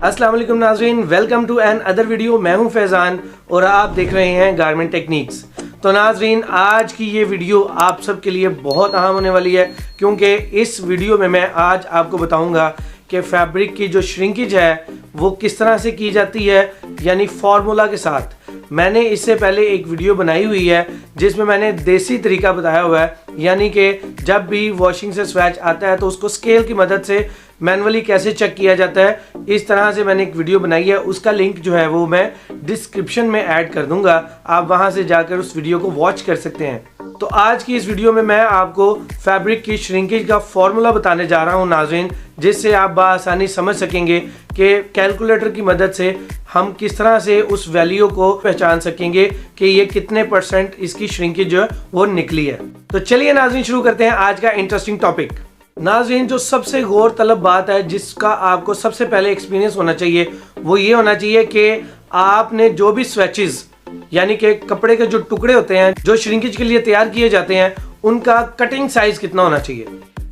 अस्सलाम वालेकुम नाज़रीन, welcome to another video. मैं हूं फैज़ान और आप देख रहे हैं गारमेंट टेक्निक्स। तो नाज़रीन, आज की ये वीडियो आप सब के लिए बहुत अहम होने वाली है, क्योंकि इस वीडियो में मैं आज आपको बताऊंगा कि फैब्रिक की जो श्रिंकेज है वो किस तरह से की जाती है, यानी फार्मूला के साथ। मैंने इससे पहले एक वीडियो बनाई हुई है जिसमें मैंने देसी तरीका बताया हुआ है, यानी कि जब भी वॉशिंग से स्वैच आता है तो उसको स्केल की मदद से मैनुअली कैसे चेक किया जाता है। इस तरह से मैंने एक वीडियो बनाई है, उसका लिंक जो है वो मैं डिस्क्रिप्शन में ऐड कर दूंगा, आप वहां से जाकर उस वीडियो को वॉच कर सकते हैं। तो आज की इस वीडियो में मैं आपको फैब्रिक की श्रिंकेज का फॉर्मूला बताने जा रहा हूं नाज़रीन, जिससे आप बआसानी समझ सकेंगे कि कैलकुलेटर की मदद से हम किस तरह से उस वैल्यू को पहचान सकेंगे कि ये कितने % इसकी श्रिंकेज जो है वो निकली है। तो चलिए नाज़रीन, शुरू करते हैं आज का इंटरेस्टिंग टॉपिक। नाज़रीन, जो सबसे गौर तलब बात है जिसका आपको सबसे पहले एक्सपीरियंस होना चाहिए वो ये होना चाहिए कि आपने जो भी स्वेचेस यानी कि कपड़े के जो टुकड़े होते हैं जो श्रिंकेज के लिए तैयार किए जाते हैं, उनका कटिंग साइज कितना होना चाहिए।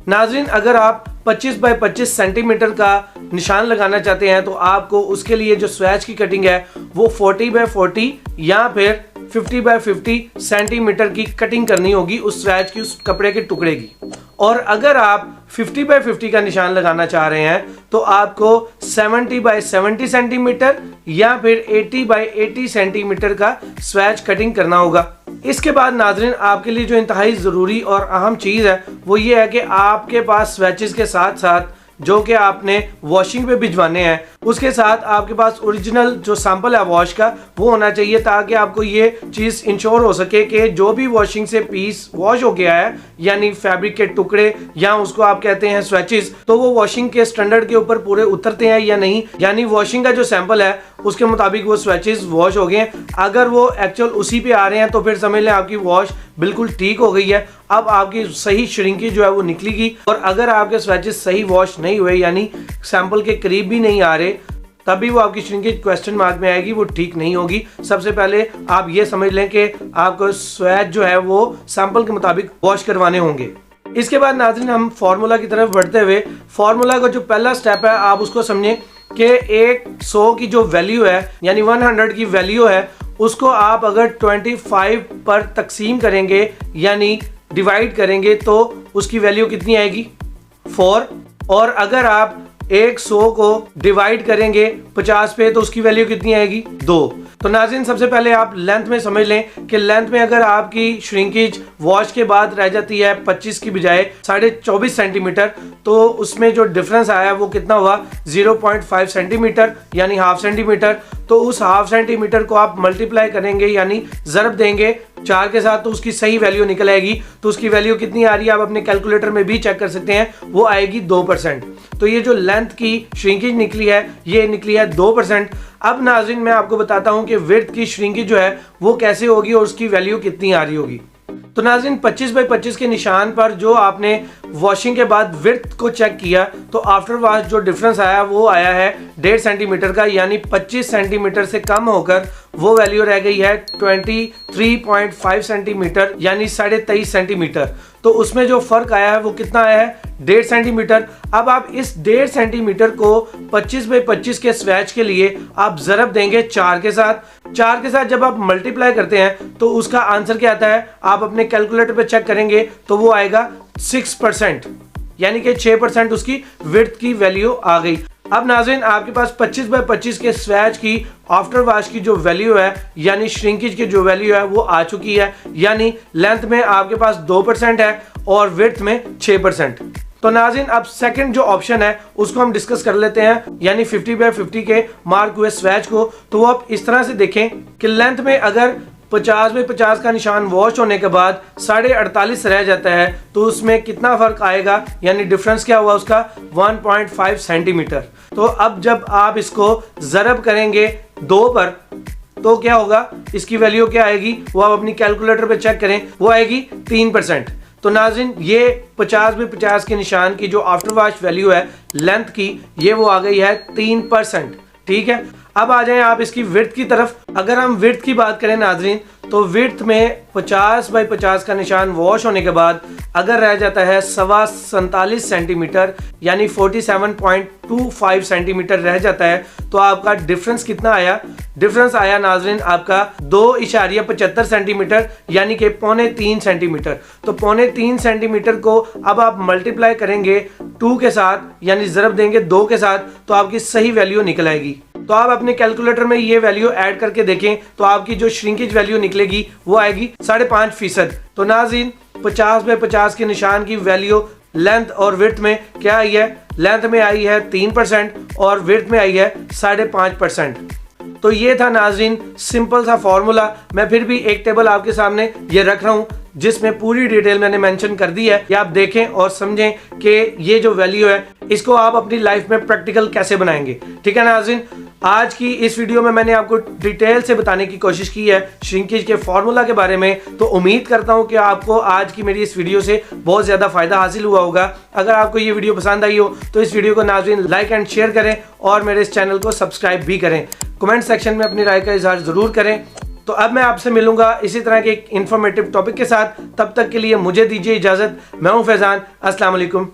नाज़रीन, अगर आप 25 बाय 25 सेंटीमीटर का निशान लगाना चाहते हैं तो आपको उसके लिए जो स्वैच की कटिंग है वो 40 बाय 40 या फिर 50 बाय 50 सेंटीमीटर की कटिंग करनी होगी उस स्वैच की, उस कपड़े के टुकड़े की। और अगर आप 50 बाय 50 का निशान लगाना चाह रहे हैं तो आपको 70 बाय 70 सेंटीमीटर या फिर 80 बाय 80 सेंटीमीटर का स्वैच कटिंग करना होगा। इसके बाद नाज़रीन, आपके लिए जो इंतहाई ज़रूरी और अहम चीज़ है वो ये है कि आपके पास स्वैचेस के साथ साथ जो कि आपने वॉशिंग पे भिजवाने हैं, उसके साथ आपके पास ओरिजिनल जो सैंपल है वॉश का वो होना चाहिए, ताकि आपको ये चीज़ इंश्योर हो सके कि जो भी वॉशिंग से पीस वॉश हो गया है, यानी फैब्रिक के टुकड़े या उसको आप कहते हैं स्वैचेस, तो वो वॉशिंग के स्टैंडर्ड के ऊपर पूरे उतरते हैं या नहीं, यानी वॉशिंग का जो सैंपल है उसके मुताबिक वो स्वैचेस वॉश हो गए। अगर वो एक्चुअल उसी पे आ रहे हैं तो फिर समझ लें आपकी वॉश बिल्कुल ठीक हो गई है, अब आपकी सही श्रिंकेज जो है वो निकलेगी। और अगर आपके स्वैचेस सही वॉश नहीं हुए, यानी सैंपल के करीब भी नहीं आ रहे, तभी वो आपकी श्रिंकेज क्वेश्चन मार्क में आएगी, वो ठीक नहीं होगी। सबसे पहले आप ये समझ लें कि आपको स्वैच जो है वो सैंपल के मुताबिक वॉश करवाने होंगे। इसके बाद नाज़रीन, हम फार्मूला की तरफ बढ़ते हुए, फार्मूला का जो पहला स्टेप है आप उसको समझें कि 100 की जो वैल्यू है, यानी 100 की वैल्यू है, उसको आप अगर 25 पर तकसीम करेंगे यानी डिवाइड करेंगे तो उसकी वैल्यू कितनी आएगी, 4। और अगर आप 100 को डिवाइड करेंगे 50 पे तो उसकी वैल्यू कितनी आएगी, 2। तो नाज़रीन, सबसे पहले आप लेंथ में समझ लें कि लेंथ में अगर आपकी श्रिंकेज वॉश के बाद रह जाती है 25 की बजाय 24.5 सेंटीमीटर, तो उसमें जो डिफरेंस आया वो कितना हुआ, 0.5 सेंटीमीटर यानी हाफ सेंटीमीटर। तो उस हाफ सेंटीमीटर को आप मल्टीप्लाई करेंगे यानी ज़रब देंगे 4 के साथ, तो उसकी सही वैल्यू निकल आएगी। तो उसकी वैल्यू कितनी आ रही है आप अपने कैलकुलेटर में भी चेक कर सकते हैं, वो आएगी 2%। तो ये जो लेंथ की श्रिंकेज निकली है ये निकली है 2%। अब नाज़रीन, मैं आपको बताता हूं कि विड्थ की श्रिंकेज जो है वो कैसे होगी और उसकी वैल्यू कितनी आ रही होगी। तो नाज़रीन, 25 बाय 25 के निशान पर जो आपने वॉशिंग के बाद विड्थ को चेक किया तो आफ्टर वॉश जो डिफरेंस आया वो आया है 1.5 सेंटीमीटर का, यानी 25 सेंटीमीटर से कम होकर वो वैल्यू रह गई है 23.5 सेंटीमीटर यानी 23.5 सेंटीमीटर। तो उसमें जो फर्क आया है वो कितना आया है, 1.5 सेंटीमीटर। अब आप इस 1.5 सेंटीमीटर को 25 बाय 25 के स्वैच के लिए आप ज़रब देंगे 4 के साथ। 4 के साथ जब आप मल्टीप्लाई करते हैं तो उसका आंसर क्या आता है, आप अपने कैलकुलेटर पे चेक करेंगे तो वो आएगा 6%, यानी कि 6% उसकी विड्थ की वैल्यू आ गई। अब नाज़रीन, आपके पास 25 बाय 25 के स्वैच की आफ्टर वॉश की जो वैल्यू है यानी श्रिंकेज की जो वैल्यू है वो आ चुकी है, यानी लेंथ में आपके पास 2% है और विड्थ में 6%। तो नाज़रीन, अब सेकंड जो ऑप्शन है उसको हम डिस्कस कर लेते हैं, यानी 50 बाय 50 के मार्क हुए स्वैच को। तो वो आप इस तरह से देखें कि लेंथ में अगर 50 बाय 50 का निशान वॉश होने के बाद 48.5 रह जाता है तो उसमें कितना फर्क आएगा, यानी डिफरेंस क्या हुआ उसका, 1.5 सेंटीमीटर। तो अब जब आप इसको ज़रब करेंगे 2 पर तो क्या होगा, इसकी वैल्यू क्या आएगी, वो आप अपनी कैलकुलेटर पे चेक करें, वो आएगी 3%। तो नाज़रीन, ये 50 बाय 50 के निशान की जो आफ्टर वॉश वैल्यू है लेंथ की, ये वो आ गई है 3%। ठीक है, अब आ जाएं आप इसकी विड्थ की तरफ। अगर हम विड्थ की बात करें नाजरीन, तो विड्थ में 50 बाई 50 का निशान वॉश होने के बाद अगर रह जाता है 47 सेंटीमीटर यानी 47.25 सेंटीमीटर रह जाता है, तो आपका डिफरेंस कितना आया? डिफरेंस आया नाजरीन आपका 2.75 सेंटीमीटर यानी कि 2.25 सेंटीमीटर। तो 2.25 सेंटीमीटर को अब आप मल्टीप्लाई करेंगे 2 के साथ यानी ज़रब देंगे 2 के साथ, तो आपकी सही वैल्यू निकल आएगी। तो आप अपने कैलकुलेटर में ये वैल्यू ऐड करके देखें तो आपकी जो श्रिंकेज वैल्यू निकलेगी वो आएगी 5.5%। तो नाज़रीन 50 बाई 50 के निशान की वैल्यू लेंथ और विड्थ में क्या आई है? लेंथ में आई है 3% और विड्थ में आई है 5.5%। तो ये था नाजरीन सिंपल सा फॉर्मूला। मैं फिर भी एक टेबल आपके सामने ये रख रहा हूँ जिसमें पूरी डिटेल मैंने मेंशन कर दी है कि आप देखें और समझें कि ये जो वैल्यू है इसको आप अपनी लाइफ में प्रैक्टिकल कैसे बनाएंगे। ठीक है नाजरीन, आज की इस वीडियो में मैंने आपको डिटेल से बताने की कोशिश की है श्रिंकेज के फॉर्मूला के बारे में। तो उम्मीद करता हूं कि आपको आज की मेरी इस वीडियो से बहुत ज़्यादा फायदा हासिल हुआ होगा। अगर आपको ये वीडियो पसंद आई हो तो इस वीडियो को नाजरीन लाइक एंड शेयर करें और मेरे इस चैनल को सब्सक्राइब भी करें। कमेंट सेक्शन में अपनी राय का इजहार ज़रूर करें। तो अब मैं आपसे मिलूंगा इसी तरह के एक इन्फॉर्मेटिव टॉपिक के साथ। तब तक के लिए मुझे दीजिए इजाज़त। मैं हूं फैज़ान। अस्सलाम वालेकुम।